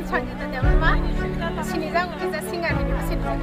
Sanjita Devarma, Sinizang is a singer in the syndrome.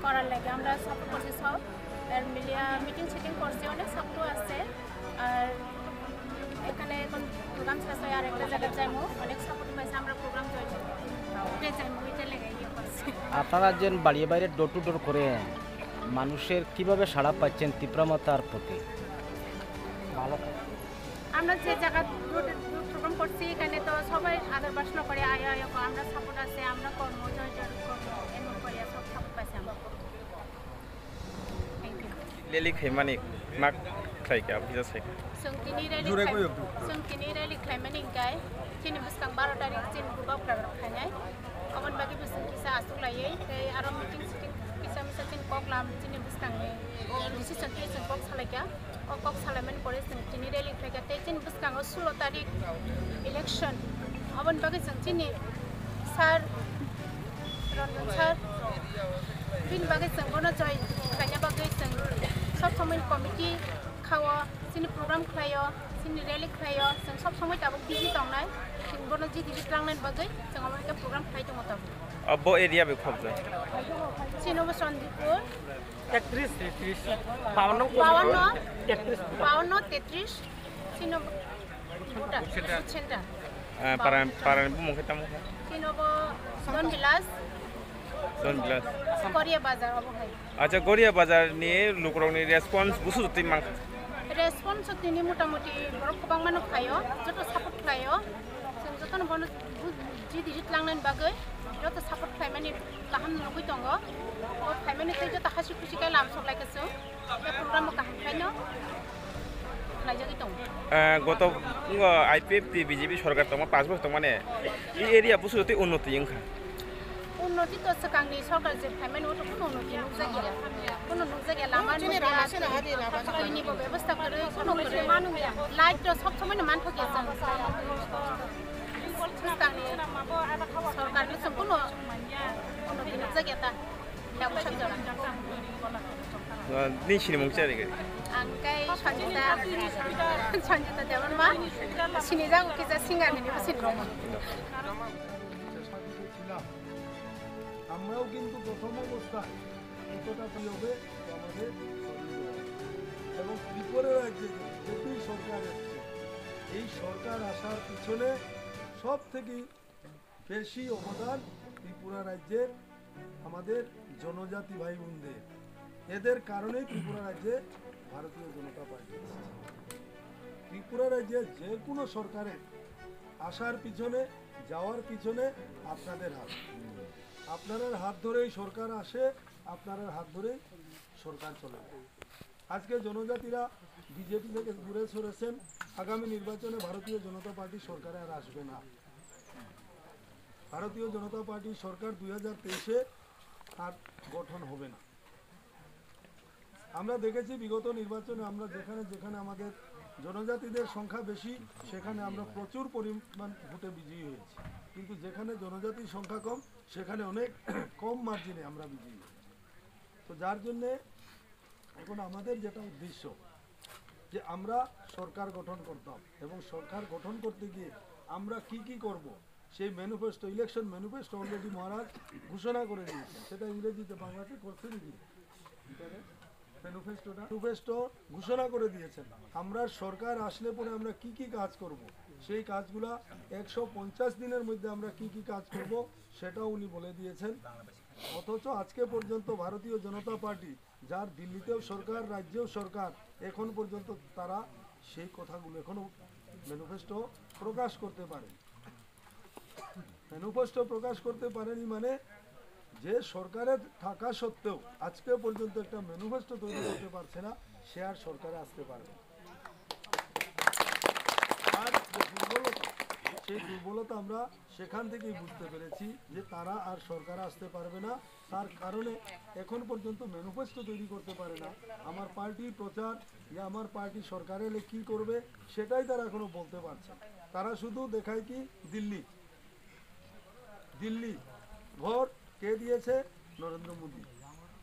করার লাগে আমরা সাপোর্ট করছি সব আর মিলিয়া মিটিং সিটিং করছি অনেক সাপোর্ট আছে আর এখানে এখন প্রোগ্রাম শেষ হয় আর একটা জায়গায় যাইমু অনেক সাপোর্ট পাইছে আমরা প্রোগ্রাম জয়েন করতে যাইমু এটা লেগে ইয়ে করছি। আপনারা যে বাড়িয়ে বাইরে ডোর টু ডোর করে মানুষের কিভাবে সাড়া পাচ্ছেন তীব্রমাতার প্রতি? ভালো আমরা যে জায়গা প্রোগ্রাম করছি এখানে তো সবাই আদর বাসনা করে আয় আয় আমরা সাপোর্ট আছে আমরা কর্ম জয় জয় কর্ম এমন করে সব সাপোর্ট পাইছি আমরা। Leli Khaimanik Mak Khaika Bisa Sungkini Rally Khaimanik Guy Chini Buskang Baratari Chin Gubab Kanyai Kawan bagi Busung Kisa Asulai Aram Meeting Sitting Kisa Misatin Koklam Chini Buskang Decision Case and Cox Halaka or Cox Halaman Police and Chini Rally Khaika Chin Buskang Sulotari Election Kawan bagi Sungkini Sar Ronald Sar Bin bagi Sungona Joy Kanya bagi Sung সব সময় committee খাওয়া সিনি programme খাইও সিনি rally খাইও जों সব সময় তাবক busy দংনাই जों বনো জি দিবি ক্লাংনাই বাগै जों আমাকে প্রোগ্রাম খাইতো মত আবো এরিয়া বে খবজা সিনোব সন্দীপুর 31 33 52 33 সিনোব বুটা সেন্টার পারান মুখে তামু সিনোব জন বিলাস গড়িয়া বাজার অবহাই আচ্ছা গড়িয়া বাজার নিয়ে লোকরংনি রেসপন্স বুসুতি মান রেসপন্স তিনি মোটামুটি বড় গোबां মানুষ খায়ো যত সাপোর্ট খায়ো जों যতন বনো জি দিজিত লাংনান বাগै যত সাপোর্ট খাইমানি গাহাম লগै दङ ও খাইমানি তাই যত হাসি খুশি কাই লাম সবলাইকেছো এই প্রোগ্রাম গাহাম খাইনো লাইজাগै दङ গত আইপিএফটি বিজেপি সরকার তোমা 5 বছর মানে এই এরিয়া বুসুতি উন্নতি ইনখা উন্নতি তো সকাংনি সরকার যে খাইমানি ওটো কোনো উন্নতি নুজাগিয়া কোনো নুজাগিয়া লামানি নিব ব্যবস্থা করে কোনো করে মানু লাইট তো সব সময় মান থাকিয়া যান সকাংনি সরকার নি সম্পূর্ণ উন্নতি নুজাগিয়া তা দাবো সঞ্জনা নিশিনি মুংচারি গে angkai Sanjita Devarma Sinizang is a singer in the syndrome. আমরাও কিন্তু প্রথম অবস্থায় কতটা প্রয়োগে আমাদের এবং ত্রিপুরা রাজ্যে নতুন সরকার এসেছে এই সরকার আসার পিছনে সব থেকে বেশি অবদান ত্রিপুরা রাজ্যের আমাদের জনজাতি ভাই বোনদের এদের কারণেই ত্রিপুরা রাজ্যে ভারতীয় জনতা পার্টি ত্রিপুরা রাজ্যে যে কোনো সরকারের আসার পিছনে যাওয়ার পিছনে আপনাদের হাত আপনাদের হাত ধরেই সরকার আসে আপনাদের হাত ধরেই সরকার চলে আজকে জনজাতিরা বিজেপি থেকে দূরে সরেছেন আগামী নির্বাচনে ভারতীয় জনতা পার্টি সরকারে আর আসবে না ভারতীয় জনতা পার্টি সরকার 2023-এ আর গঠন হবে না আমরা দেখেছি বিগত নির্বাচনে আমরা যেখানে যেখানে আমাদের জনজাতিদের সংখ্যা বেশি সেখানে আমরা প্রচুর পরিমাণ ভোটে বিজয়ী হয়েছি, কিন্তু যেখানে জনজাতির সংখ্যা কম সেখানে অনেক কম মার্জিনে আমরা বিজয়ী হয়েছি। তো যার জন্যে এখন আমাদের যেটা উদ্দেশ্য যে আমরা সরকার গঠন করতাম এবং সরকার গঠন করতে গিয়ে আমরা কি করব সেই ম্যানিফেস্টো, ইলেকশন ম্যানিফেস্টো অলরেডি মহারাজ ঘোষণা করে দিয়েছেন। সেটা ইংরেজিতে বাংলাতে করছে নাকি ম্যানিফেস্টো ঘোষণা করে দিয়েছেন। আমরা সরকার আসলে পরে আমরা কি কাজ করব সেই কাজগুলা 150 দিনের মধ্যে আমরা কি কাজ করব সেটাও উনি বলে দিয়েছেন। অথচ আজকে পর্যন্ত ভারতীয় জনতা পার্টি, যার দিল্লিতেও সরকার রাজ্যেও সরকার, এখন পর্যন্ত তারা সেই কথাগুলো এখনো ম্যানিফেস্টো প্রকাশ করতে পারেন। ম্যানিফেস্টো প্রকাশ করতে পারেনি মানে যে সরকারের থাকা সত্ত্বেও আজকে পর্যন্ত একটা ম্যানিফেস্টো তৈরি করতে পারছে না, সে আর সরকারে আসতে পারবে। আর সেই দুর্বলতা আমরা সেখান থেকেই বুঝতে পেরেছি যে তারা আর সরকারে আসতে পারবে না। তার কারণে এখন পর্যন্ত ম্যানিফেস্টো তৈরি করতে পারে না। আমার পার্টির প্রচার যে আমার পার্টি সরকারে এলে কী করবে সেটাই তারা এখনো বলতে পারছে। তারা শুধু দেখায় কি দিল্লি ঘর কে দিয়েছে? নরেন্দ্র মোদী।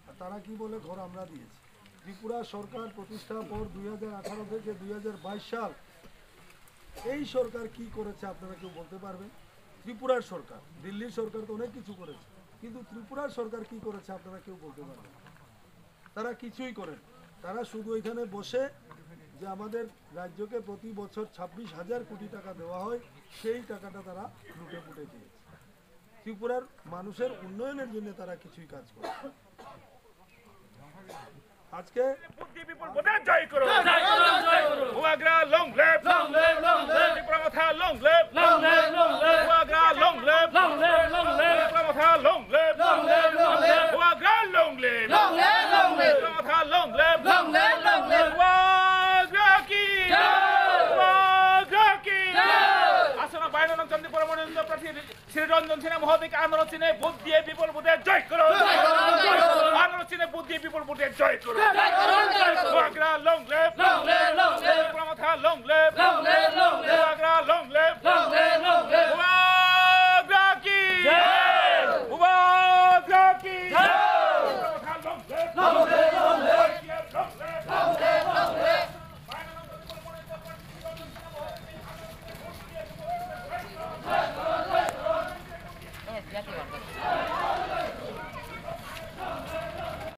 আর তারা কি বলে ঘর আমরা দিয়েছি। ত্রিপুরা সরকার প্রতিষ্ঠার পর 2018 থেকে 2022 সাল এই সরকার কি করেছে আপনারা কেউ বলতে পারবেন? ত্রিপুরার সরকার, দিল্লির সরকার তো অনেক কিছু করেছে, কিন্তু ত্রিপুরার সরকার কি করেছে আপনারা কেউ বলতে পারবেন? তারা কিছুই করেন। তারা শুধু এখানে বসে যে আমাদের রাজ্যকে প্রতি বছর 26,000 কোটি টাকা দেওয়া হয় সেই টাকাটা তারা লুটে পুটে দিয়েছে। ত্রিপুরার মানুষের উন্নয়নের জন্য তারা কিছুই কাজ করে। আজকে জয় করো, Wagra long live, Tripura long live, Wagra long live, Tripura long live, Wagra long live, Tripura long live, Wagra কি আসনা বাইরে চন্দ্রপুর মনোনীত প্রার্থী শ্রী রঞ্জন সিনহা মহোদয়কে আন্দোলন চিহ্নে ভোট দিয়ে বিপুল ভোটে জয় করো, আন্দোলন চিহ্নে ভোট দিয়ে বিপুল ভোটে জয় করো, ওয়াগ্রা লং লেভ।